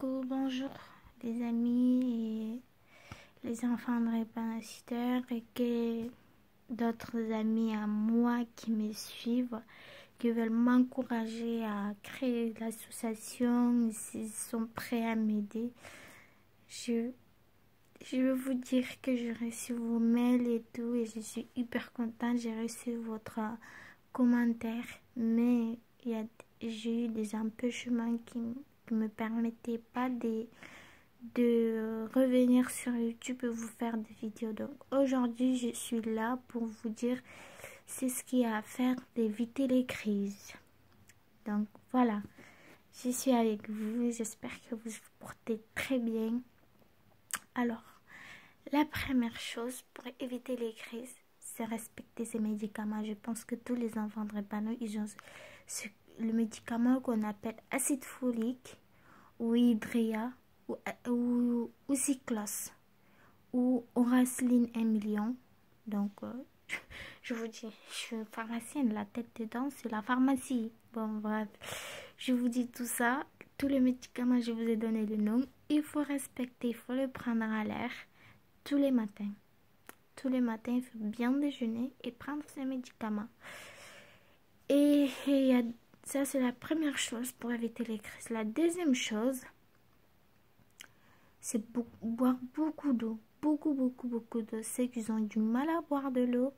Coucou, bonjour les amis et les enfants de Répanaciteurs et que d'autres amis à moi qui me suivent, qui veulent m'encourager à créer l'association, s'ils sont prêts à m'aider. Je, je veux vous dire que j'ai reçu vos mails et tout et je suis hyper contente. J'ai reçu votre commentaire, mais j'ai eu des empêchements qui me permettaient pas de revenir sur YouTube et vous faire des vidéos. Donc aujourd'hui, je suis là pour vous dire c'est ce qu'il y a à faire d'éviter les crises. Donc voilà, je suis avec vous. J'espère que vous vous portez très bien. Alors, la première chose pour éviter les crises, c'est respecter ces médicaments. Je pense que tous les enfants de Drépano, ils ont le médicament qu'on appelle acide folique ou Hydrea ou Cyclos ou Oracline 1 million. Donc, je vous dis, je suis pharmacienne, la tête dedans, c'est la pharmacie. Bon, bref, je vous dis tout ça. Tous les médicaments, je vous ai donné le nom. Il faut respecter, il faut le prendre à l'air tous les matins. Tous les matins, il faut bien déjeuner et prendre ses médicaments. Et ça, c'est la première chose pour éviter les crises. La deuxième chose, c'est boire beaucoup d'eau. Beaucoup d'eau. Ceux qui ont du mal à boire de l'eau,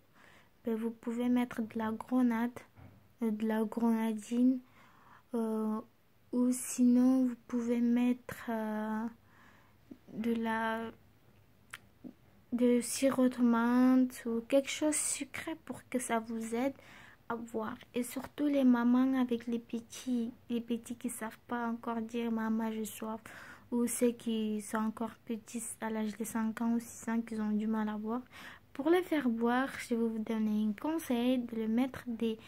ben vous pouvez mettre de la grenade, de la grenadine, ou sinon vous pouvez mettre de sirop de menthe ou quelque chose sucré pour que ça vous aide à boire. Et surtout les mamans avec les petits qui savent pas encore dire maman j'ai soif, ou ceux qui sont encore petits à l'âge de 5 ans ou 6 ans qui ont du mal à boire. Pour les faire boire, je vais vous donner un conseil de le mettre des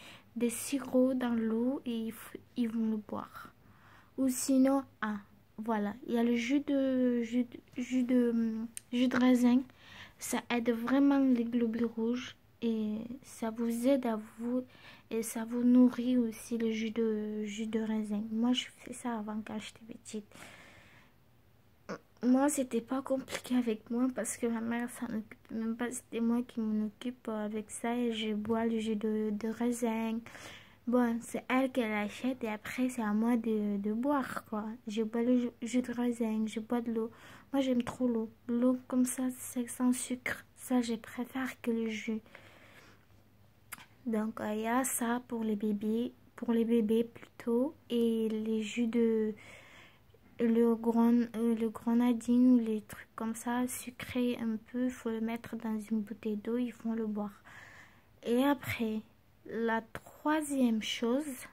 sirops dans l'eau et ils vont le boire. Ou sinon, voilà, il y a le jus de raisin. Ça aide vraiment les globules rouges et ça vous aide à vous et ça vous nourrit aussi le jus de raisin. Moi, je fais ça avant quand j'étais petite. Moi, c'était pas compliqué avec moi parce que ma mère s'en occupe même pas. C'était moi qui m'en occupe avec ça et je bois le jus de raisin. Bon, c'est elle qui l'achète et après c'est à moi de boire quoi. Je bois le jus de raisin, je bois de l'eau. Moi j'aime trop l'eau. L'eau comme ça, c'est sans sucre. Ça, je préfère que le jus. Donc il y a ça pour les bébés plutôt. Et les jus le grenadine ou les trucs comme ça, sucrés un peu, il faut le mettre dans une bouteille d'eau, ils font le boire. Et après, la troisième chose,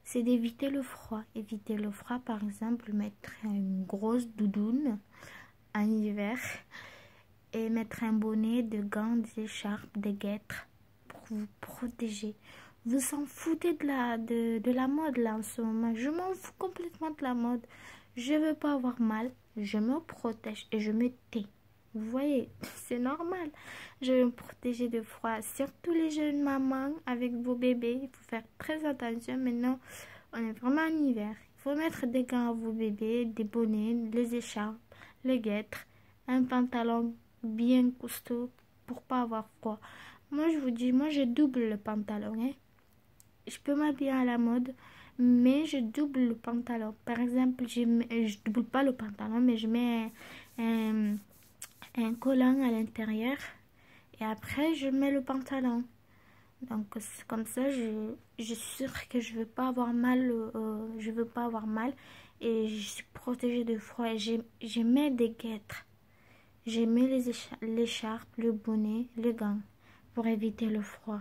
c'est d'éviter le froid. Éviter le froid, par exemple, mettre une grosse doudoune en hiver et mettre un bonnet, des gants, des écharpes, des guêtres pour vous protéger. Vous s'en foutez de la mode là en ce moment. Je m'en fous complètement de la mode. Je veux pas avoir mal. Je me protège et je me tais. Vous voyez, c'est normal. Je vais me protéger de froid. Surtout les jeunes mamans avec vos bébés. Il faut faire très attention. Maintenant, on est vraiment en hiver. Il faut mettre des gants à vos bébés, des bonnets, les écharpes, les guêtres, un pantalon bien costaud pour pas avoir froid. Moi, je vous dis, moi, je double le pantalon. Hein. Je peux m'habiller à la mode, mais je double le pantalon. Par exemple, je double pas le pantalon, mais je mets un collant à l'intérieur et après je mets le pantalon. Donc comme ça, je suis sûre que je veux pas avoir mal. Je veux pas avoir mal et je suis protégée de froid. Et je mets des guêtres. Je mets l'écharpe, le bonnet, les gants pour éviter le froid.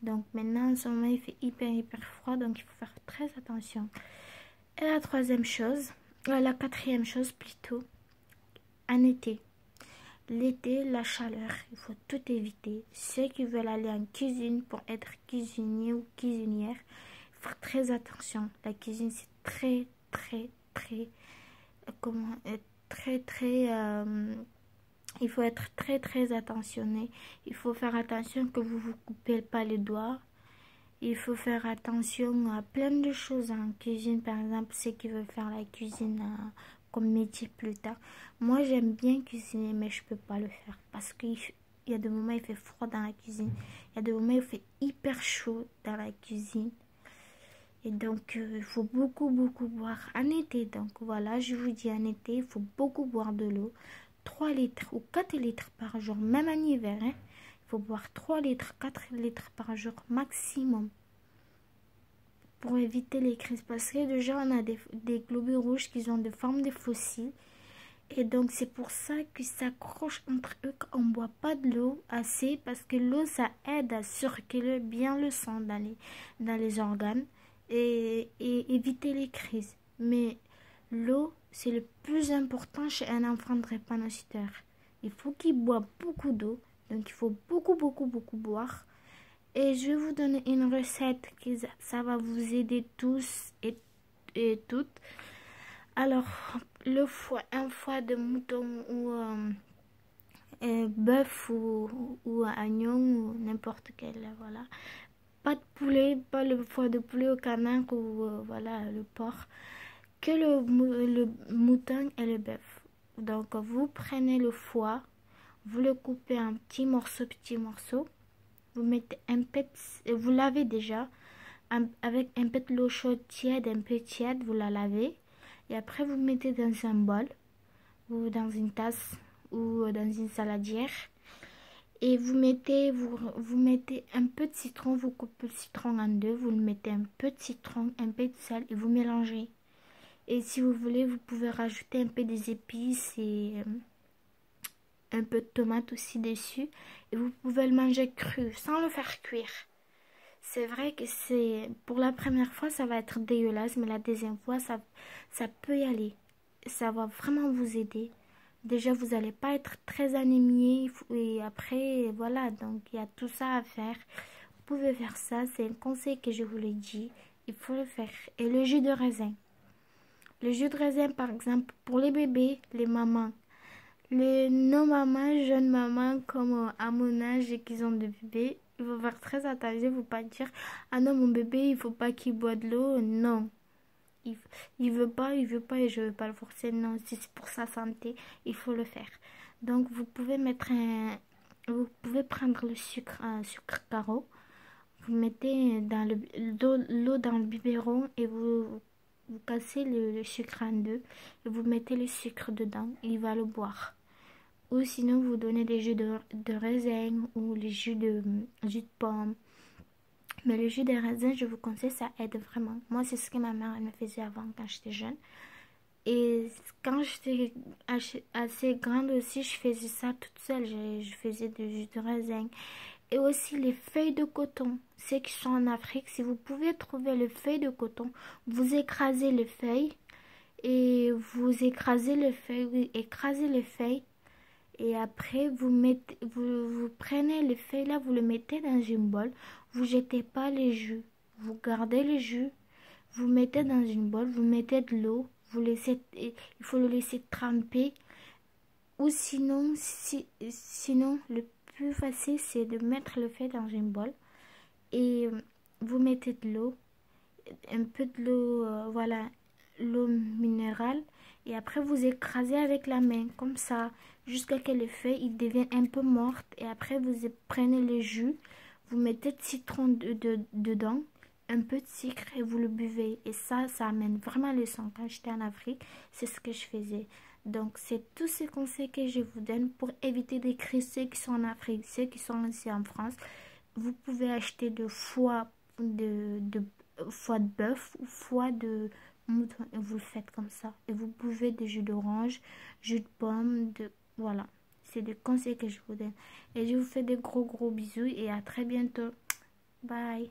Donc maintenant, en ce moment, il fait hyper froid, donc il faut faire très attention. Et la quatrième chose plutôt, en été. L'été, la chaleur, il faut tout éviter. Ceux qui veulent aller en cuisine pour être cuisinier ou cuisinière, il faut faire très attention. La cuisine, c'est très il faut être très attentionné. Il faut faire attention que vous vous coupez pas les doigts Il faut faire attention à plein de choses en cuisine. Par exemple, ceux qui veulent faire la cuisine comme métier plus tard. Moi, j'aime bien cuisiner, mais je peux pas le faire parce qu'il y a des moments où il fait froid dans la cuisine. Il y a des moments où il fait hyper chaud dans la cuisine. Et donc, il faut beaucoup, beaucoup boire en été. Donc, voilà, je vous dis en été, il faut beaucoup boire de l'eau. 3 litres ou 4 litres par jour, même en hiver. Hein. Il faut boire 3 litres, 4 litres par jour maximum pour éviter les crises. Parce que déjà, on a des globules rouges qui ont des formes de fossiles. Et donc, c'est pour ça qu'ils s'accrochent entre eux quand on ne boit pas de l'eau assez. Parce que l'eau, ça aide à circuler bien le sang dans les organes et éviter les crises. Mais l'eau, c'est le plus important chez un enfant drépanocytaire. Il faut qu'il boive beaucoup d'eau. Donc, il faut beaucoup, beaucoup, beaucoup boire. Et je vais vous donner une recette qui ça va vous aider tous et toutes. Alors, un foie de mouton ou bœuf ou agneau ou n'importe quel, voilà. Pas de poulet, pas le foie de poulet au canard ou voilà, le porc. Que le mouton et le bœuf. Donc, vous prenez le foie, vous le coupez en petits morceaux. Vous mettez un peu, vous lavez déjà avec un peu de l'eau chaude tiède, un peu tiède, vous la lavez. Et après, vous mettez dans un bol ou dans une tasse ou dans une saladière. Et vous mettez un peu de citron, vous coupez le citron en deux, vous le mettez un peu de citron, un peu de sel et vous mélangez. Et si vous voulez, vous pouvez rajouter un peu des épices et un peu de tomate aussi dessus. Et vous pouvez le manger cru, sans le faire cuire. C'est vrai que pour la première fois, ça va être dégueulasse, mais la deuxième fois, ça peut y aller. Ça va vraiment vous aider. Déjà, vous n'allez pas être très anémié. Et après, voilà, donc il y a tout ça à faire. Vous pouvez faire ça, c'est un conseil que je vous le dis. Il faut le faire. Et le jus de raisin. Le jus de raisin, par exemple, pour les bébés, les mamans. Les non-mamans, jeunes mamans, comme à mon âge et qui ont des bébés, il faut faire très attention, il ne faut pas dire ah non, mon bébé, il ne faut pas qu'il boive de l'eau. Non. Il veut pas et je ne veux pas le forcer. Non, si c'est pour sa santé, il faut le faire. Donc, vous pouvez prendre le sucre, un sucre carreau. Vous mettez l'eau dans le biberon et vous cassez le sucre en deux. Et vous mettez le sucre dedans. Il va le boire. Ou sinon, vous donnez des jus de raisin ou les jus de pomme. Mais le jus de raisin, je vous conseille, ça aide vraiment. Moi, c'est ce que ma mère elle me faisait avant quand j'étais jeune. Et quand j'étais assez grande aussi, je faisais ça toute seule. Je faisais du jus de raisin. Et aussi les feuilles de coton. Ceux qui sont en Afrique, si vous pouvez trouver les feuilles de coton, vous écrasez les feuilles. Et vous écrasez les feuilles. Et après, vous prenez les feuilles là, vous le mettez dans une bol. Vous jetez pas les jus. Vous gardez le jus. Vous mettez dans une bol. Vous mettez de l'eau. Il faut le laisser tremper. Ou sinon, sinon le plus facile, c'est de mettre le feuille dans une bol. Et vous mettez de l'eau. Un peu de l'eau, voilà, l'eau minérale. Et après, vous écrasez avec la main, comme ça, jusqu'à ce que le feuille il devienne un peu morte. Et après, vous prenez le jus, vous mettez de citron dedans, un peu de sucre et vous le buvez. Et ça amène vraiment le sang. Quand j'étais en Afrique, c'est ce que je faisais. Donc, c'est tous ces conseils que je vous donne pour éviter des crises. Ceux qui sont en Afrique, ceux qui sont ici en France, vous pouvez acheter de foie de bœuf ou foie de mouton et vous le faites comme ça. Et vous pouvez des jus d'orange, jus de pomme, voilà. C'est des conseils que je vous donne. Et je vous fais des gros bisous et à très bientôt. Bye.